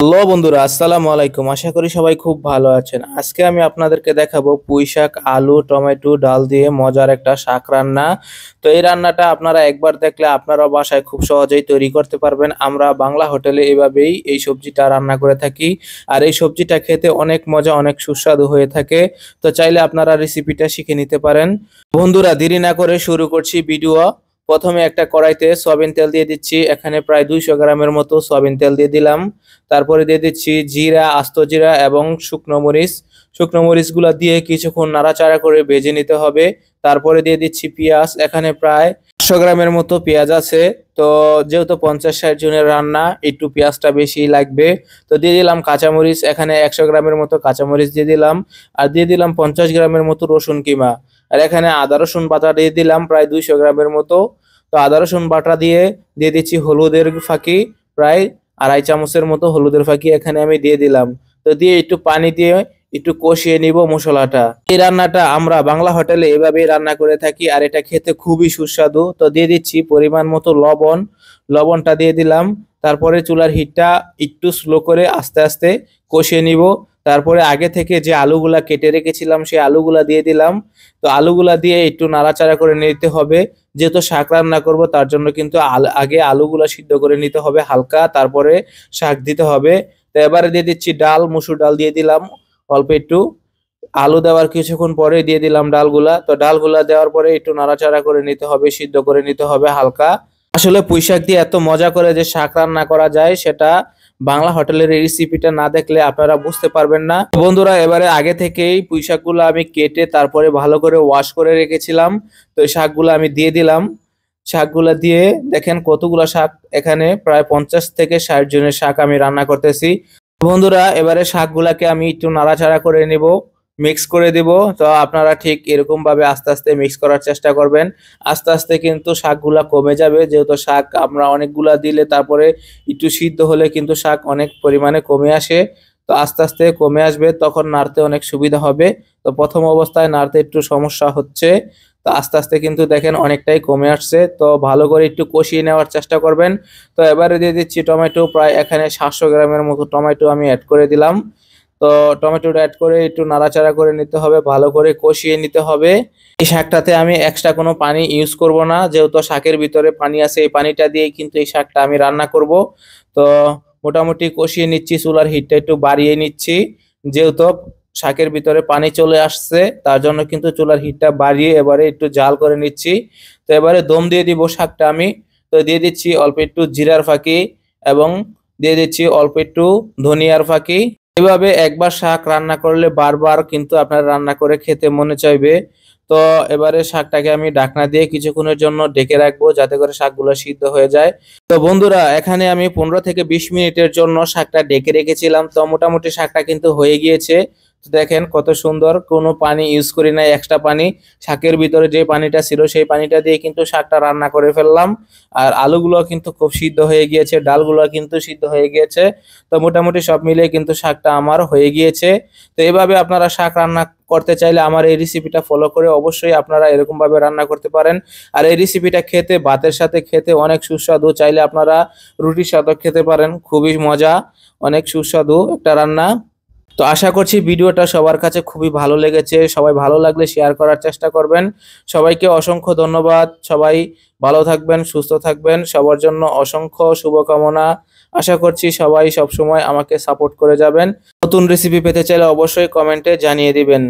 Hello বন্ধুরা, আসসালামু আলাইকুম। আশা করি সবাই খুব ভালো আছেন। আজকে আমি আপনাদেরকে দেখাবো পুঁই শাক, আলু, টমেটো, ডাল দিয়ে মজার একটা শাক রান্না। তো এই রান্নাটা আপনারা একবার দেখলে আপনারা বাসায় খুব সহজেই তৈরি করতে পারবেন। আমরা বাংলা হোটেলে এভাবেই এই সবজিটা রান্না করে থাকি। আর এই সবজিটা খেতে অনেক মজা, অনেক সুস্বাদু হয়ে থাকে। তো চাইলে আপনারা রেসিপিটা শিখে নিতে পারেন। বন্ধুরা, দেরি না করে শুরু করছি ভিডিও। প্রথমে একটা কড়াইতে সয়াবিন তেল দিয়ে দিচ্ছি। এখানে প্রায় 200 গ্রামের মতো সয়াবিন তেল দিয়ে দিলাম। তারপরে দিয়ে দিচ্ছি জিরা, আস্ত জিরা এবং শুকনো মরিচ। শুকনো মরিচগুলো দিয়ে কিছুক্ষণ নাড়াচাড়া করে ভেজে নিতে হবে। তারপরে দিয়ে দিচ্ছি পেঁয়াজ। এখানে প্রায় 500 গ্রামের মতো পেঁয়াজ আছে। তো যেহেতু 50-60 জনের রান্না, একটু পেঁয়াজটা বেশি লাগবে। তো দিয়ে দিলাম কাঁচামরিচ। এখানে 100 গ্রামের মতো কাঁচামরিচ দিয়ে দিলাম। আর দিয়ে দিলাম 50 গ্রামের মতো রসুন কিমা। আর এখানে আদা রসুন বাটা দিয়ে দিলাম প্রায় 200 গ্রামের মতো। তো আদা রসুন বাটা দিয়ে দিচ্ছি হলুদের ফাঁকি, প্রায় 2.5 চামচের মতো হলুদের ফাঁকি এখানে আমি দিয়ে দিলাম। তো দিয়ে একটু পানি দিয়ে একটু কষিয়ে নিব মশলাটা। এই রান্নাটা আমরা বাংলা হোটেলে এভাবেই রান্না করে থাকি, আর এটা খেতে খুবই সুস্বাদু। তো দিয়ে দিচ্ছি পরিমাণ মতো লবণ। লবণটা দিয়ে দিলাম। তারপরে চুলার হিটটা একটু স্লো করে আস্তে আস্তে কষিয়ে নিব। তারপরে আগে থেকে যে আলুগুলা কেটে রেখেছিলাম সেই আলুগুলা দিয়ে দিলাম। তো আলুগুলা দিয়ে একটু নাড়াচাড়া করে নিতে হবে। যেহেতু শাক রান্না করব তার জন্য কিন্তু আগে আলুগুলা সিদ্ধ করে নিতে হবে হালকা, তারপরে শাক দিতে হবে। তো এবারে দিয়ে দিচ্ছি ডাল, মসুর ডাল দিয়ে দিলাম অল্প একটু। আলু দেওয়ার কিছুক্ষণ পরে দিয়ে দিলাম ডালগুলা। তো ডালগুলা দেওয়ার পরে একটু নাড়াচাড়া করে নিতে হবে, সিদ্ধ করে নিতে হবে হালকা। আসলে পুঁই শাক দিয়ে এত মজা করে যে শাক রান্না করা যায়, সেটা বাংলা হোটেলের এই রেসিপিটা না দেখলে আপনারা বুঝতে পারবেন না। বন্ধুরা, এবারে আগে থেকেই পুঁই শাকগুলো আমি কেটে তারপরে ভালো করে ওয়াশ করে রেখেছিলাম। তো এই শাকগুলো আমি দিয়ে দিলাম। শাকগুলা দিয়ে দেখেন কতগুলা শাক, এখানে প্রায় 50 থেকে 60 জনের শাক আমি রান্না করতেছি। বন্ধুরা, এবারে শাকগুলাকে আমি একটু নাড়াচাড়া করে নিব, মিক্স করে দিব। তো আপনারা ঠিক এরকম ভাবে আস্তে আস্তে মিক্স করার চেষ্টা করবেন। আস্তে আস্তে কিন্তু শাকগুলা কমে যাবে, যেহেতু শাক আমরা অনেকগুলা দিলে তারপরে একটু সিদ্ধ হলে কিন্তু শাক অনেক পরিমাণে কমে আসে। তো আস্তে আস্তে কমে আসবে, তখন নাড়তে অনেক সুবিধা হবে। তো প্রথম অবস্থায় নাড়তে একটু সমস্যা হচ্ছে। তো আস্তে আস্তে কিন্তু দেখেন অনেকটাই কমে আসছে। তো ভালো করে একটু কষিয়ে নেওয়ার চেষ্টা করবেন। তো এবারে দিয়ে দিচ্ছি টমেটো। প্রায় এখানে 700 গ্রামের মতো টমেটো আমি অ্যাড করে দিলাম। তো টমেটোটা অ্যাড করে একটু নাড়াচাড়া করে নিতে হবে, ভালো করে কষিয়ে নিতে হবে। এই শাকটাতে আমি এক্সট্রা কোনো পানি ইউজ করব না, যেহেতু শাকের ভিতরে পানি আছে। এই পানিটা দিয়েই কিন্তু এই শাকটা আমি রান্না করব। তো মোটামুটি কষিয়ে নিচ্ছি, চুলার হিটটা একটু বাড়িয়ে নিচ্ছি। যেহেতু শাকের ভিতরে পানি চলে আসছে, তার জন্য কিন্তু চুলার হিটটা বাড়িয়ে এবারে একটু জাল করে নিচ্ছি। তো এবারে দম দিয়ে দিব শাকটা আমি। তো দিয়ে দিচ্ছি অল্প একটু জিরার ফাঁকি এবং দিয়ে দিচ্ছি অল্প একটু ধনিয়ার ফাঁকি। এভাবে একবার শাক রান্না করলে বারবার কিন্তু আপনার রান্না করে খেতে মনে চাইবে। তো এবারে শাকটাকে আমি ঢাকনা দিয়ে কিছুক্ষণের জন্য ঢেকে রাখবো, যাতে করে শাকগুলো সিদ্ধ হয়ে যায়। তো বন্ধুরা, এখানে আমি 15 থেকে 20 মিনিটের জন্য শাকটা ঢেকে রেখেছিলাম। তো মোটামুটি শাকটা কিন্তু হয়ে গিয়েছে। তো দেখেন কত সুন্দর, কোনো পানি ইউজ করি নাই, এক্সট্রা পানি। শাকের ভিতরে যে পানিটা ছিল সেই পানিটা দিয়ে কিন্তু শাকটা রান্না করে ফেললাম। আর আলুগুলো কিন্তু খুব সিদ্ধ হয়ে গিয়েছে, ডালগুলো কিন্তু সিদ্ধ হয়ে গিয়েছে। তো মোটামুটি সব মিলিয়ে কিন্তু শাকটা আমার হয়ে গিয়েছে। তো এভাবে আপনারা শাক রান্না করতে চাইলে আমার এই রেসিপিটা ফলো করে অবশ্যই আপনারা এরকম ভাবে রান্না করতে পারেন। আর এই রেসিপিটা খেতে, ভাতের সাথে খেতে অনেক সুস্বাদু। চাইলে আপনারা রুটির সাথেও খেতে পারেন, খুবই মজা, অনেক সুস্বাদু একটা রান্না। তো আশা করছি ভিডিওটা সবার কাছে খুবই ভালো লেগেছে। সবাই ভালো লাগলে শেয়ার করার চেষ্টা করবেন। সবাইকে অসংখ্য ধন্যবাদ। সবাই ভালো থাকবেন, সুস্থ থাকবেন, সবার জন্য অসংখ্য শুভকামনা। আশা করছি সবাই সবসময় আমাকে সাপোর্ট করে যাবেন। নতুন রেসিপি পেতে চাইলে অবশ্যই কমেন্টে জানিয়ে দিবেন।